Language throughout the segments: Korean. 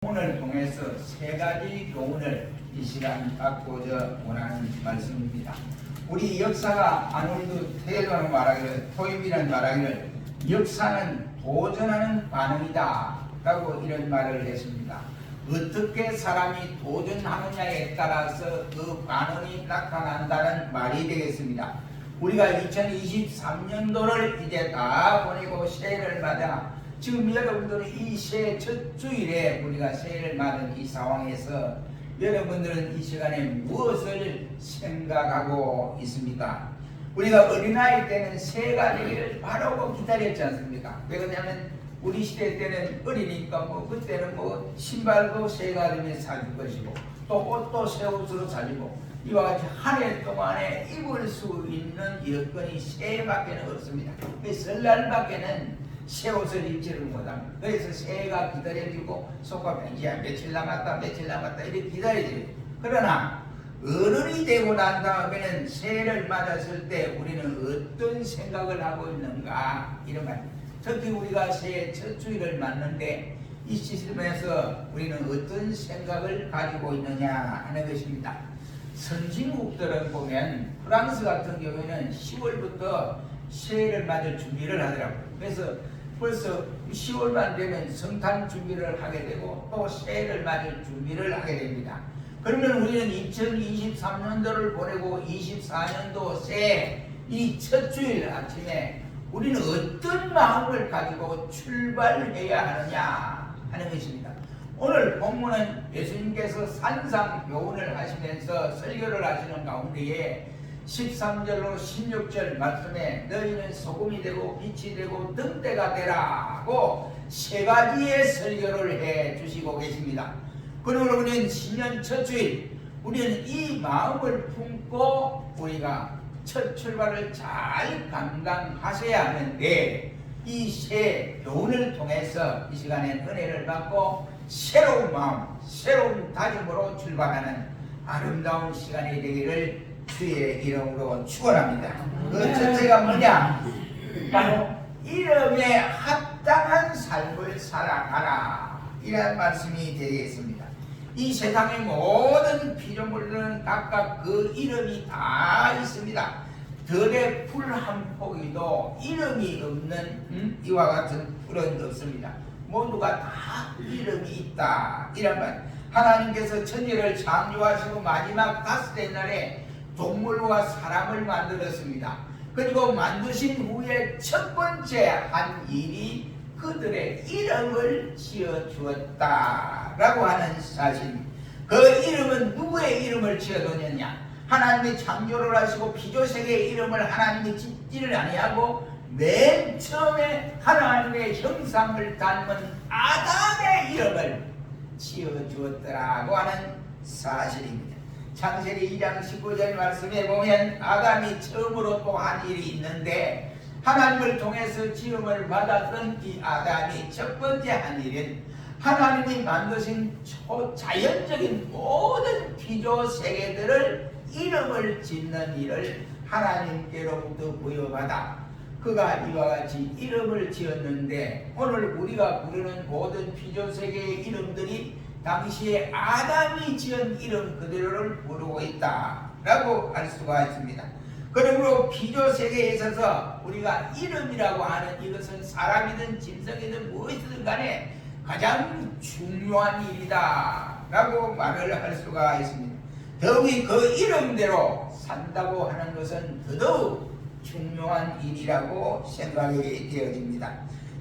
오늘 통해서 세 가지 교훈을 이 시간 갖고자 원하는 말씀입니다. 우리 역사가 아놀드 테일러는 말하기를, 토임이라는 말하기를 역사는 도전하는 반응이다 라고 이런 말을 했습니다. 어떻게 사람이 도전하느냐에 따라서 그 반응이 나타난다는 말이 되겠습니다. 우리가 2023년도를 이제 다 보내고 새해를 맞아 지금 여러분들은 이 새해 첫 주일에 우리가 새해를 맞은 이 상황에서 여러분들은 이 시간에 무엇을 생각하고 있습니까? 우리가 어린아이 때는 새해가 되기를 바라고 기다렸지 않습니까? 왜 그러냐면 우리 시대 때는 어리니까 그때는 신발도 새해가 되면 사줄 것이고 또 옷도 새 옷으로 사주고 이와 같이 한 해 동안에 입을 수 있는 여건이 새해밖에는 없습니다. 설날밖에는 새 옷을 입지를 못합니다. 그래서 새해가 기다려지고 속하면 이제 며칠 남았다 이렇게 기다려지고, 그러나 어른이 되고 난 다음에는 새해를 맞았을 때 우리는 어떤 생각을 하고 있는가 이런 말. 특히 우리가 새해 첫 주일을 맞는데 이 시점에서 우리는 어떤 생각을 가지고 있느냐 하는 것입니다. 선진국들은 보면 프랑스 같은 경우에는 10월부터 새해를 맞을 준비를 하더라고요. 그래서 벌써 10월만 되면 성탄 준비를 하게 되고 또 새해를 맞을 준비를 하게 됩니다. 그러면 우리는 2023년도를 보내고 24년도 새해 이 첫 주일 아침에 우리는 어떤 마음을 가지고 출발해야 하느냐 하는 것입니다. 오늘 본문은 예수님께서 산상 교훈을 하시면서 설교를 하시는 가운데에 13절로 16절 말씀에 너희는 소금이 되고 빛이 되고 등대가 되라고 세 가지의 설교를 해 주시고 계십니다. 그러므로 우리는 신년 첫 주일 우리는 이 마음을 품고 우리가 첫 출발을 잘 감당하셔야 하는데 이 새 교훈을 통해서 이 시간에 은혜를 받고 새로운 마음, 새로운 다짐으로 출발하는 아름다운 시간이 되기를 주의 이름으로 축원합니다. 그 첫째가 뭐냐? 바로 이름에 합당한 삶을 살아가라 이라는 말씀이 되겠습니다. 이 세상의 모든 피조물들은 각각 그 이름이 다 있습니다. 들의 풀 한 포기도 이름이 없는 이와 같은 풀은 없습니다. 모두가 다 이름이 있다 이란 말. 하나님께서 천지를 창조하시고 마지막 다섯째 날에 동물과 사람을 만들었습니다. 그리고 만드신 후에 첫 번째 한 일이 그들의 이름을 지어 주었다라고 하는 사실입니다. 그 이름은 누구의 이름을 지어줬느냐? 하나님이 창조를 하시고 피조세계의 이름을 하나님이 짓지를 아니하고 맨 처음에 하나님의 형상을 닮은 아담의 이름을 지어주었더라고 하는 사실입니다. 창세기 2장 19절 말씀에 보면 아담이 처음으로 또 한 일이 있는데 하나님을 통해서 지음을 받았던 이 아담이 첫 번째 한 일은 하나님이 만드신 초자연적인 모든 피조 세계들을 이름을 짓는 일을 하나님께로부터 부여받아 그가 이와 같이 이름을 지었는데 오늘 우리가 부르는 모든 피조 세계의 이름들이 당시에 아담이 지은 이름 그대로를 부르고 있다라고 할 수가 있습니다. 그러므로 피조 세계에 있어서 우리가 이름이라고 하는 이것은 사람이든 짐승이든 무엇이든 간에 가장 중요한 일이다라고 말을 할 수가 있습니다. 더욱이 그 이름대로 산다고 하는 것은 더더욱 중요한 일이라고 생각이 되어집니다.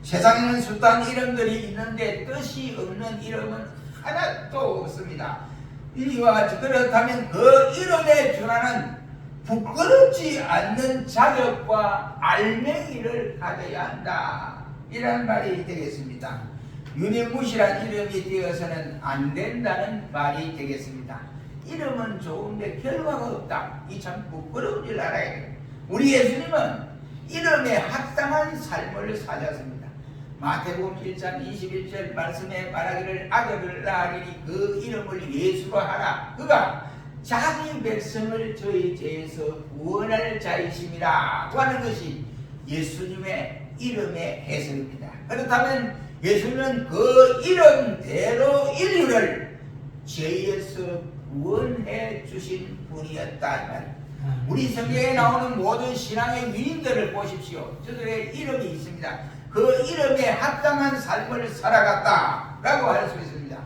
세상에는 숱한 이름들이 있는데 뜻이 없는 이름은 하나도 없습니다. 이와 같이 그렇다면 그 이름에 준하는 부끄럽지 않는 자격과 알맹이를 가져야 한다 이런 말이 되겠습니다. 유니무실한 이름이 되어서는 안 된다는 말이 되겠습니다. 이름은 좋은데 결과가 없다. 이 참 부끄러운 줄 알아야 돼요. 우리 예수님은 이름에 합당한 삶을 사셨습니다. 마태복음 1장 21절 말씀에 말하기를 아들을 낳으리니 그 이름을 예수로 하라. 그가 자기 백성을 저희 죄에서 구원할 자이심이라 하는 것이 예수님의 이름의 해석입니다. 그렇다면 예수는 그 이름대로 인류를 죄에서 구원해 주신 분이었다 이 말이에요. 우리 성경에 나오는 모든 신앙의 위인들을 보십시오. 저들의 이름이 있습니다. 그 이름에 합당한 삶을 살아갔다라고 할 수 있습니다.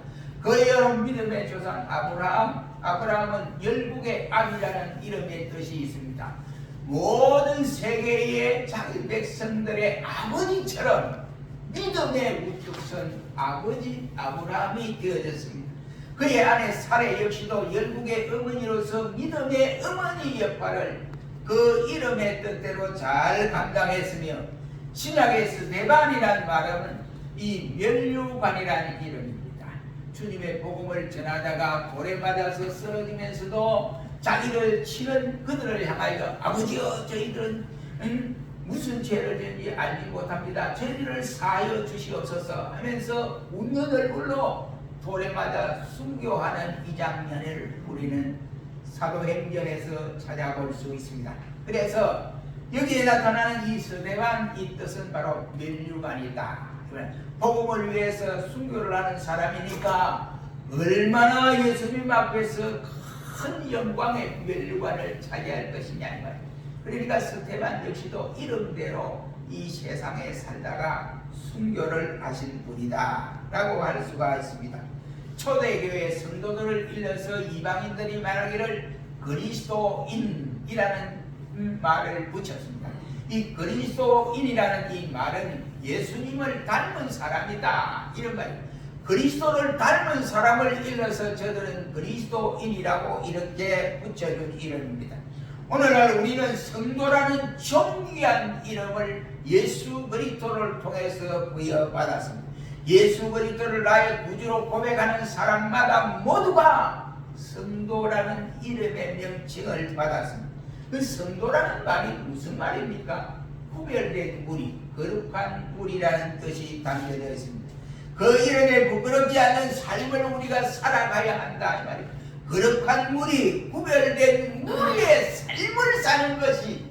그 여러분 믿음의 조상 아브라함은 열국의 아비라는 이름의 뜻이 있습니다. 모든 세계의 자기 백성들의 아버지처럼 믿음의 우뚝선 아버지 아브라함이 되어졌습니다. 그의 아내 사레 역시도 열국의 어머니로서 믿음의 어머니 역할을 그 이름의 뜻대로 잘 감당했으며, 신약의 스데반이라는 말은 이 면류관이라는 이름입니다. 주님의 복음을 전하다가 돌에 맞아서 쓰러지면서도 자기를 치는 그들을 향하여 아버지여 저희들은 무슨 죄를 지은지 알지 못합니다. 저희들을 사하여 주시옵소서 하면서 웃는 얼굴로 돌에 맞아 순교하는 이 장면을 우리는 사도행전에서 찾아볼 수 있습니다. 그래서 여기에 나타나는 이 스데반, 이 뜻은 바로 면류관이다. 복음을 위해서 순교를 하는 사람이니까 얼마나 예수님 앞에서 큰 영광의 면류관을 차지할 것이냐 이 말이에요. 그러니까 스데반 역시도 이름대로 이 세상에 살다가 순교를 하신 분이다 라고 할 수가 있습니다. 초대교회 성도들을 일러서 이방인들이 말하기를 그리스도인이라는 말을 붙였습니다. 이 그리스도인이라는 이 말은 예수님을 닮은 사람이다 이런 말입니다. 그리스도를 닮은 사람을 일러서 저들은 그리스도인이라고 이렇게 붙여준 이름입니다. 오늘날 우리는 성도라는 존귀한 이름을 예수 그리스도를 통해서 부여받았습니다. 예수 그리스도를 나의 구주로 고백하는 사람마다 모두가 성도라는 이름의 명칭을 받았습니다. 그 성도라는 말이 무슨 말입니까? 구별된 무리, 거룩한 무리라는 뜻이 담겨져 있습니다. 그 이름에 부끄럽지 않는 삶을 우리가 살아가야 한다 이 말입니다. 거룩한 무리, 구별된 무리의 삶을 사는 것이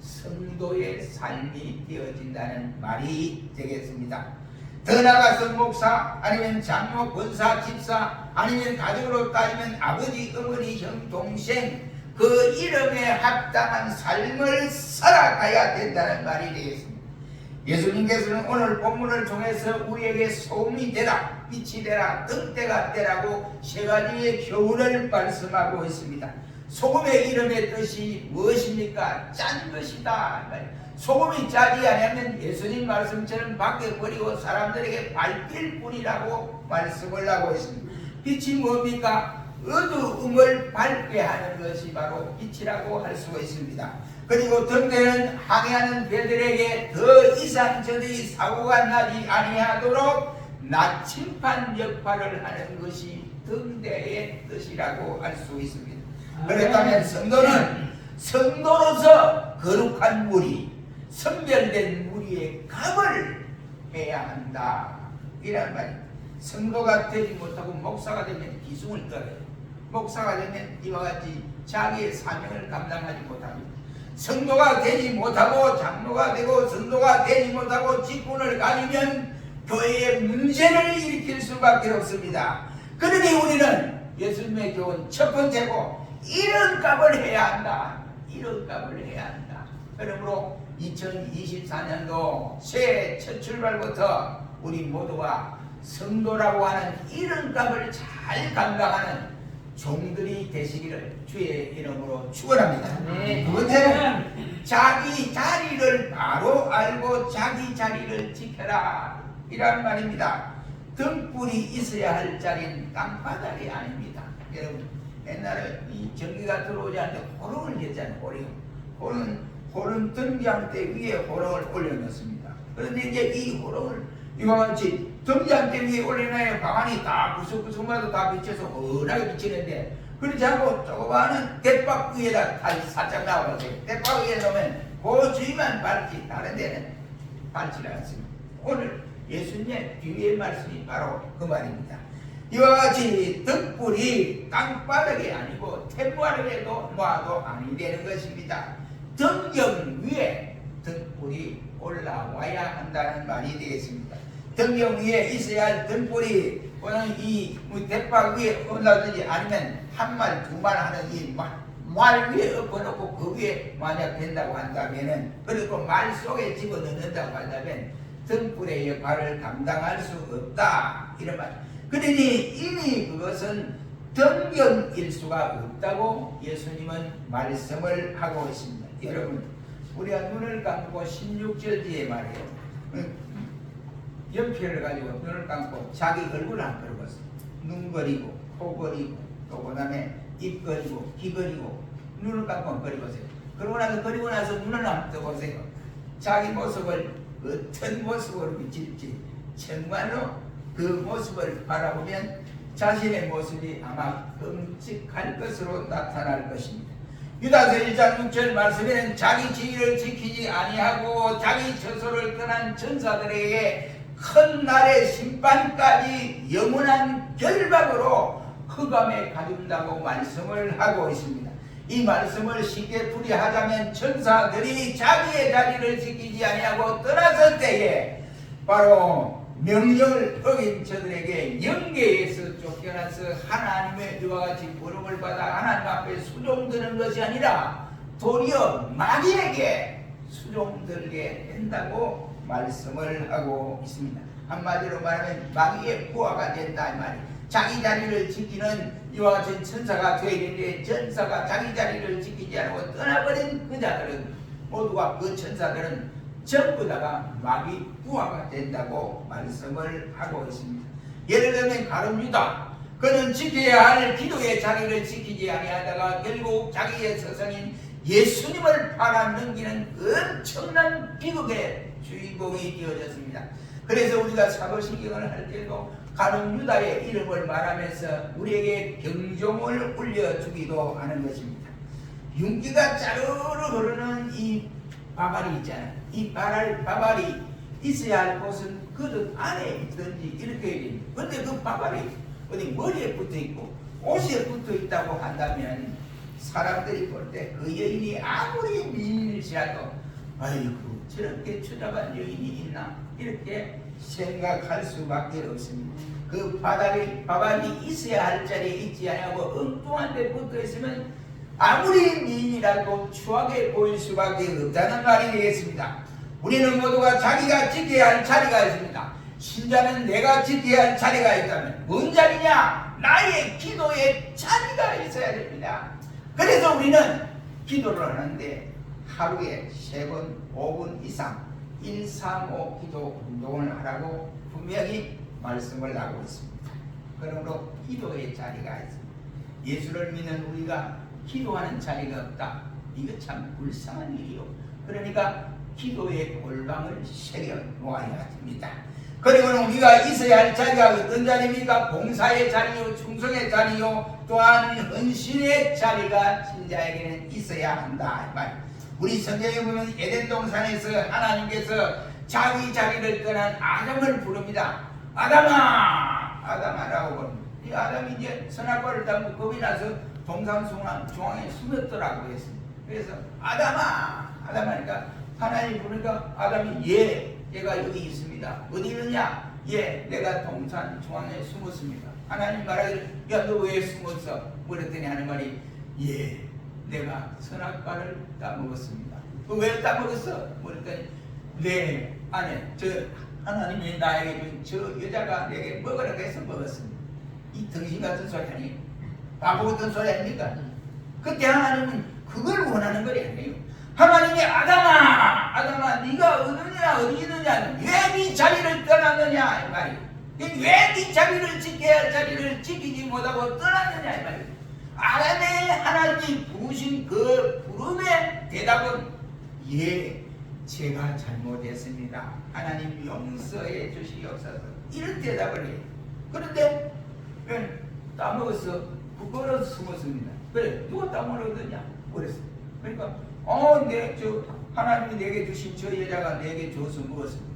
성도의 삶이 되어진다는 말이 되겠습니다. 더 나아가서 목사, 아니면 장로, 권사, 집사, 아니면 가족으로 따지면 아버지, 어머니, 형, 동생, 그 이름에 합당한 삶을 살아가야 된다는 말이 되겠습니다. 예수님께서는 오늘 본문을 통해서 우리에게 소금이 되라, 빛이 되라, 등대가 되라고 세 가지의 교훈을 말씀하고 있습니다. 소금의 이름의 뜻이 무엇입니까? 짠 것이다. 소금이 짜지 않으면 예수님 말씀처럼 밖에 버리고 사람들에게 밝힐 뿐이라고 말씀을 하고 있습니다. 빛이 뭡니까? 어두움을 밝게 하는 것이 바로 빛이라고 할 수가 있습니다. 그리고 등대는 항해하는 배들에게 더 이상 저들이 사고가 나지 아니하도록 나침반 역할을 하는 것이 등대의 뜻이라고 할 수 있습니다. 그렇다면 성도는 성도로서 거룩한 무리, 선별된 무리의 값을 해야 한다 이란 말입니다. 성도가 되지 못하고 목사가 되면 기승을 떨어요. 목사가 되면 이와 같이 자기의 사명을 감당하지 못합니다. 성도가 되지 못하고 장로가 되고 성도가 되지 못하고 직분을 가지면 교회에 문제를 일으킬 수밖에 없습니다. 그러니 우리는 예수님의 교훈 첫 번째고 이런 값을 해야 한다. 이런 값을 해야 한다. 그러므로 2024년도 새해 첫 출발부터 우리 모두가 성도라고 하는 이런 값을 잘 감당하는 종들이 되시기를 주의 이름으로 축원합니다. 두 번째는 자기 자리를 바로 알고 자기 자리를 지켜라 이란 말입니다. 등불이 있어야 할 자리는 땅바닥이 아닙니다. 여러분 옛날에 이 전기가 들어오지 않는데 호롱을 냈잖아요. 호롱 등장대 위에 호롱을 올려놓습니다. 그런데 이제 이 호롱을 이와 같이 등잔대 위에 올려놔야 방안이 다 구석구석마다 다 비쳐서 훤하게 비치는데, 그렇지 않고 조그마한 대박 위에다 달이 살짝 나와서 대박 위에 놓으면 그 주위만 밟지 다른 데는 밟지를 않습니다. 오늘 예수님의 뒤의 말씀이 바로 그 말입니다. 이와 같이 등불이 땅바닥이 아니고 템바닥에도 놔도 아니 되는 것입니다. 등경 위에 등불이 올라와야 한다는 말이 되겠습니다. 등경 위에 있어야 할 등불이 오늘 이 대박 위에 올라든지 아니면 한 말 두 말 하는 이 말 위에 엎어놓고 그 위에 만약 된다고 한다면은, 그리고 말 속에 집어넣는다고 한다면 등불의 역할을 감당할 수 없다 이런 말. 그러니 이미 그것은 등경일 수가 없다고 예수님은 말씀을 하고 있습니다. 여러분, 우리가 눈을 감고 16절 뒤에 말이에요. 연필을 가지고 눈을 감고 자기 얼굴을 안 그려봤어요. 눈 그리고 코 그리고 또 그 다음에 입 그리고 귀 그리고 눈을 감고 한번 그려보세요. 그리고 나서 눈을 한번 떠보세요. 자기 모습을 어떤 모습으로 비칠지 정말로 그 모습을 바라보면 자신의 모습이 아마 끔찍할 것으로 나타날 것입니다. 유다서 1장 6절 말씀에는 자기 지위를 지키지 아니하고 자기 처소를 떠난 전사들에게 큰 날의 심판까지 영원한 결박으로 흑암에 가둔다고 말씀을 하고 있습니다. 이 말씀을 쉽게 풀이하자면 천사들이 자기의 자리를 지키지 아니하고 떠났을 때에 바로 명령을 어긴 저들에게 영계에서 쫓겨나서 하나님의 이와 같이 부름을 받아 하나님 앞에 수종드는 것이 아니라 도리어 마귀에게 수종들게 된다고 말씀을 하고 있습니다. 한마디로 말하면 마귀의 부하가 된다 이 말이에요. 자기 자리를 지키는 이와 같은 천사가 되는데 천사가 자기 자리를 지키지 않고 떠나버린 그 자들은 모두가 그 천사들은 전부 다가 마귀 부하가 된다고 말씀을 하고 있습니다. 예를 들면 가룟 유다, 그는 지켜야 할 기도의 자리를 지키지 아니하다가 결국 자기의 스승인 예수님을 팔아넘기는 엄청난 비극의 주인공이 되어졌습니다. 그래서 우리가 사도신경을 할 때도 가룟 유다의 이름을 말하면서 우리에게 경종을 울려주기도 하는 것입니다. 윤기가 짜르르 흐르는 이 바발이 있잖아요. 이 바발이 있어야 할 곳은 그릇 안에 있든지 이렇게 해야 됩니다. 그런데 그 바발이 어디 머리에 붙어 있고 옷에 붙어 있다고 한다면 사람들이 볼 때 그 여인이 아무리 미인일지라도 아이고 저렇게 추잡한 여인이 있나 이렇게 생각할 수밖에 없습니다. 그 바발이 있어야 할 자리에 있지 않고 엉뚱한 데 붙어 있으면 아무리 미인이라도 추하게 보일 수밖에 없다는 말이 되겠습니다. 우리는 모두가 자기가 지켜야 할 자리가 있습니다. 신자는 내가 지켜야 할 자리가 있다면 뭔 자리냐? 나의 기도의 자리가 있어야 됩니다. 그래서 우리는 기도를 하는데 하루에 3번 5분 이상 135 기도 운동을 하라고 분명히 말씀을 하고 있습니다. 그러므로 기도의 자리가 있습니다. 예수를 믿는 우리가 기도하는 자리가 없다. 이거 참 불쌍한 일이요. 그러니까 기도의 골방을 새겨 놓아야 됩니다. 그리고는 우리가 있어야 할 자리가 어떤 자리입니까? 봉사의 자리요, 충성의 자리요, 또한 헌신의 자리가 신자에게는 있어야 한다. 우리 성경에 보면 에덴 동산에서 하나님께서 자기 자리를 떠난 아담을 부릅니다. 아담아, 아담아라고 부릅니다. 이 아담이 이제 선악과를 담고 겁이 나서 동산 중앙에 숨었더라고 했습니다. 그래서 아담아, 아담하니까 하나님 부르니까 아담이 얘가 여기 있습니다. 어디 있느냐? 내가 동산 중앙에 숨었습니다. 하나님 말하기를 야 너 왜 숨었어? 그랬더니 하는 말이 내가 선악과를 따먹었습니다. 왜 따먹었어? 그랬더니 내 안에 저 하나님이 나에게 준 저 여자가 내게 먹으라고 해서 먹었습니다. 이 등신 같은 소리 아니에요? 바보 같은 소리 아닙니까? 그때 하나님은 그걸 원하는 거 아니에요. 하나님이 아담아 네가 어디 있느냐 왜 네 자리를 떠났느냐 이 말이에요. 왜 네 자리를 지켜야 할 자리를 지키지 못하고 떠났느냐 이 말이에요. 아담의 하나님이 부르신 그 부름의 대답은 제가 잘못했습니다. 하나님 용서해 주시옵소서. 이런 대답을 해요. 그런데 따먹어서 부끄러워 숨었습니다. 그래 누가 따먹었느냐 그랬어요. 그러니까 하나님이 내게 주신 저 여자가 내게 줘서 먹었습니다.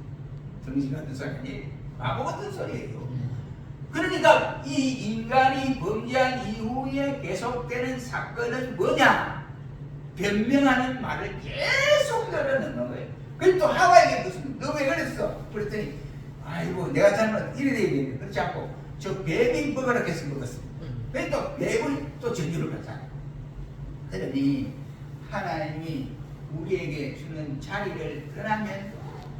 정신 같은 소리 아니에요. 바보 같은 소리예요. 그러니까 이 인간이 범죄한 이후에 계속되는 사건은 뭐냐? 변명하는 말을 계속 늘어놓는 거예요. 그리고 또 하와에게 묻습니다. 너 왜 그랬어? 그랬더니 아이고 내가 잘못 이래 되겠네. 그렇지 않고 저 뱀이 먹으라 해서 먹었습니다. 왜 또 뱀을 또 저주를 받잖아요. 그러니 하나님이 우리에게 주는 자리를 떠나면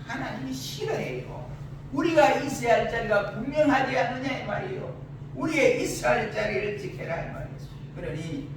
하나님이 싫어해요. 우리가 있어야 할 자리가 분명하지 않느냐 이 말이에요. 우리의 있어야 할 자리를 지켜라 이 말이에요. 그러니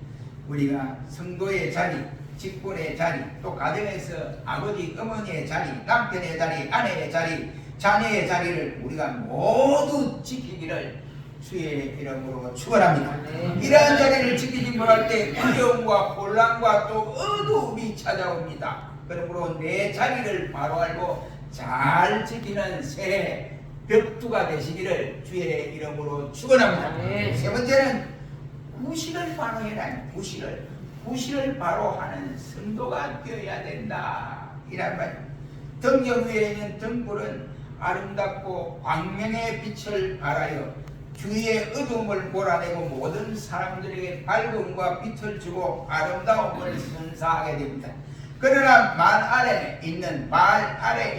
우리가 성도의 자리, 직분의 자리, 또 가정에서 아버지, 어머니의 자리, 남편의 자리, 아내의 자리, 자녀의 자리를 우리가 모두 지키기를 주의 이름으로 축원합니다. 이러한 자리를 지키지 못할 때 어려움과 혼란과 또 어두움이 찾아옵니다. 그러므로 내 자리를 바로 알고 잘 지키는 새 벽두가 되시기를 주의 이름으로 축원합니다. 세 번째는 구실을 바로 해라. 구실을 바로 하는 성도가 되어야 된다. 이란 말. 등경 위에 있는 등불은 아름답고 광명의 빛을 발하여 주위의 어두움을 몰아내고 모든 사람들에게 밝음과 빛을 주고 아름다움을 선사하게 됩니다. 그러나 말 아래에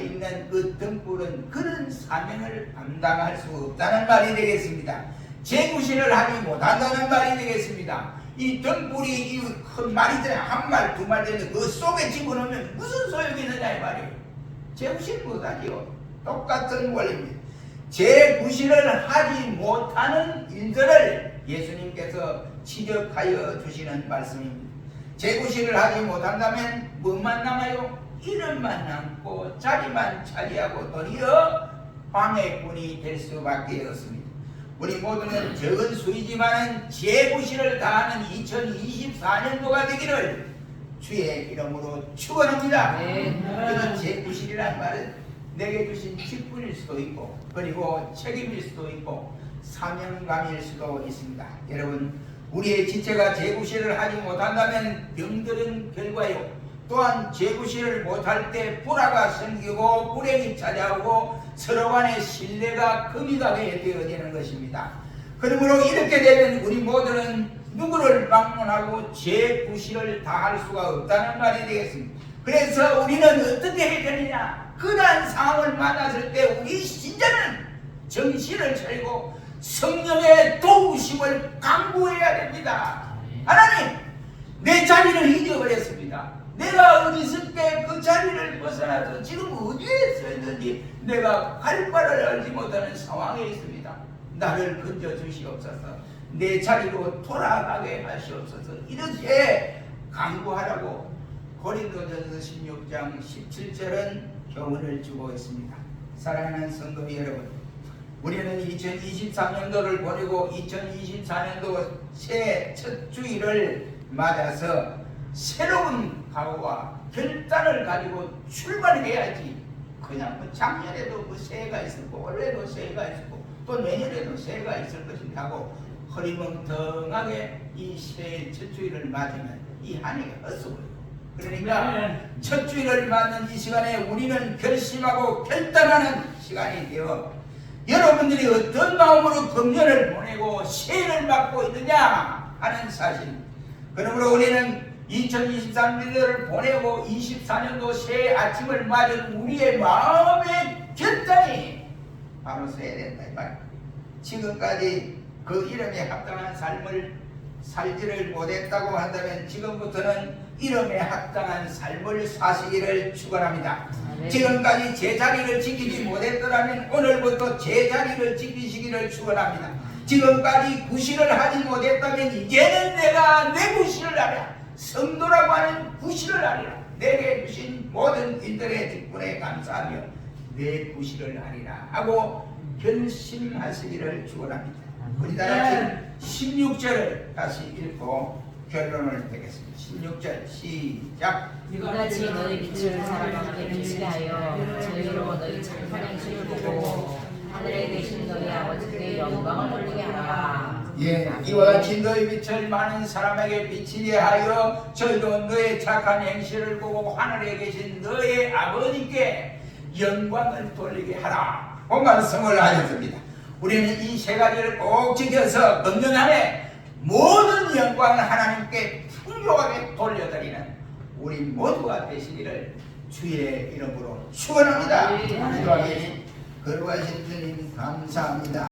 있는 그 등불은 그런 사명을 감당할 수 없다는 말이 되겠습니다. 재구실을 하지 못한다는 말이 되겠습니다. 이 등불이 이 큰 말이잖아요. 한 말, 두 말 되는데 그 속에 집어넣으면 무슨 소용이 있느냐 이 말이에요. 재구실 못하지요. 똑같은 원리입니다. 재구실을 하지 못하는 일들을 예수님께서 지적하여 주시는 말씀입니다. 재구실을 하지 못한다면 뭐만 남아요? 이름만 남고 자리만 차지하고 도리어 방해꾼이 될 수밖에 없습니다. 우리 모두는 적은 수이지만 재구실을 다하는 2024년도가 되기를 주의 이름으로 축원합니다. 그런 재구실이란 말은 내게 주신 직분일 수도 있고 그리고 책임일 수도 있고 사명감일 수도 있습니다. 여러분 우리의 지체가 재구실을 하지 못한다면 병들은 결과요. 또한 재구실을 못할 때 불화가 생기고 불행이 찾아오고 서로 간의 신뢰가 금이 가게 되어지는 것입니다. 그러므로 이렇게 되면 우리 모두는 누구를 막론하고 재구실을 다할 수가 없다는 말이 되겠습니다. 그래서 우리는 어떻게 해야 되느냐? 그러한 상황을 만났을 때 우리 신자는 정신을 차리고 성령의 도우심을 강구해야 됩니다. 하나님, 내 자리를 잊어버렸습니다. 내가 어리석게 그 자리를 벗어나서 지금 어디에 서 있는지 내가 갈 바를 알지 못하는 상황에 있습니다. 나를 건져 주시옵소서. 내 자리로 돌아가게 하시옵소서. 이렇게 강구하라고 고린도전서 16장 17절은 교훈을 주고 있습니다. 사랑하는 성도 여러분, 우리는 2023년도를 보내고 2024년도 새 첫 주일을 맞아서 새로운 각오와 결단을 가지고 출발해야지. 그냥 뭐 작년에도 뭐 새해가 있었고 올해도 새해가 있었고 또 내년에도 새해가 있을 것인가 하고 허리멍텅하게 이 새해 첫 주일을 맞으면 이 한 해가 헛수고요. 그러니까 첫 주일을 맞는 이 시간에 우리는 결심하고 결단하는 시간이 되어 여러분들이 어떤 마음으로 금년을 보내고 새해를 맞고 있느냐 하는 사실. 그러므로 우리는 2023년도를 보내고 24년도 새해 아침을 맞은 우리의 마음의 결단이 바로 서야 된다 이 말. 지금까지 그 이름에 합당한 삶을 살지를 못했다고 한다면 지금부터는 이름에 합당한 삶을 사시기를 축원합니다. 지금까지 제 자리를 지키지 못했더라면 오늘부터 제 자리를 지키시기를 축원합니다. 지금까지 구실을 하지 못했다면 이제는 내가 내 구실을 하랴. 성도라고 하는 구실을 하리라. 내게 주신 모든 일들의 직분에 감사하며 내 구실을 하리라 하고 결심하시기를 축원합니다. 우리 다같이 16절을 다시 읽고 결론을 맺겠습니다. 16절 시작. 이같이 너희 빛을 사람에게 비치게 하여 저희로 너희 착한 행실을 보고 하늘에 계신 너희 아버지께 영광을 돌리게 하라. 예, 이와 같이 너희 빛을 많은 사람에게 비치게 하여 저희도 너의 착한 행실을 보고 하늘에 계신 너의 아버지께 영광을 돌리게 하라. 그 말씀을 하셨습니다. 우리는 이 세 가지를 꼭 지켜서 금년 한 해 모든 영광을 하나님께 풍요하게 돌려드리는 우리 모두가 되시기를 주의 이름으로 축원합니다. 거룩하신 주님 감사합니다.